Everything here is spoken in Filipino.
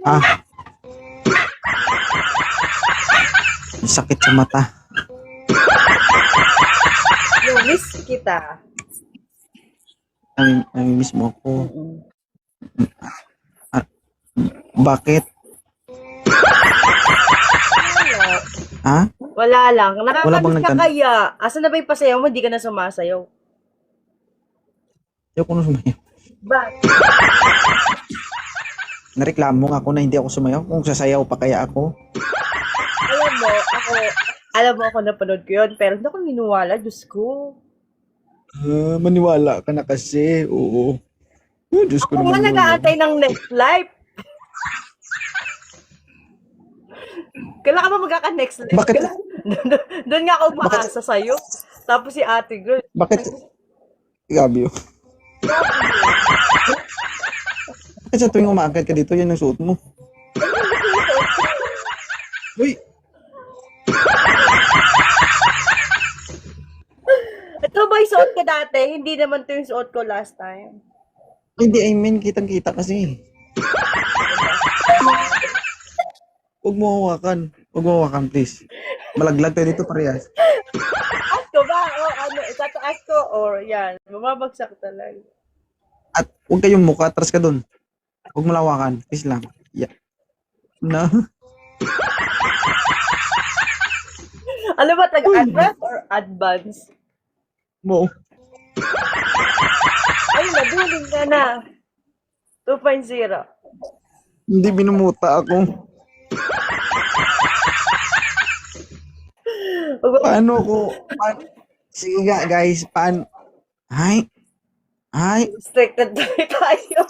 Ah, may sakit sa mata. Miss kita. Namimiss mo ako. Bakit? Ha? Wala lang. Wala bang Nakakamiss ka kaya. Asan na ba yung pasayaw mo? Di ka na sumasayaw. Ayoko na sumayaw. Ba? Nareklamo nga ako na hindi ako sumayaw. Kung sasayaw pa kaya ako. Alam mo ako napanood ko yun, pero hindi ako minuwala, Diyos ko. Maniwala ka na kasi. Oo. Oh, Diyos ko Ako nga naman. nag-aantay ng next life. Kailan ka ba magkaka-next life? Bakit? Doon nga ako umaasa sa'yo. Tapos si ate girl. Bakit? Gabi yun. Bakit sa tuwing umaakit ka dito, yan ang suot mo? Uy! Ito ba yung suot ko dati? Hindi naman ito yung suot ko last time. Hindi, I mean, kitang-kita kasi. Huwag mo hawakan. Huwag mo hawakan, please. Malaglag tayo dito, parehas. Ask ko ba? O ano, itataas ko? Or yan, mamabagsak talaga. At huwag kayong mukha, atras ka dun. Huwag mo lawakan. Please lang. Yeah. No. Ano ba, tag-advance or advance? Mo. Ay, nabuling ka na. 2.0. Hindi binumuta ako. Paano ko? Sige nga, guys. Paano? Hi. Restricted tayo.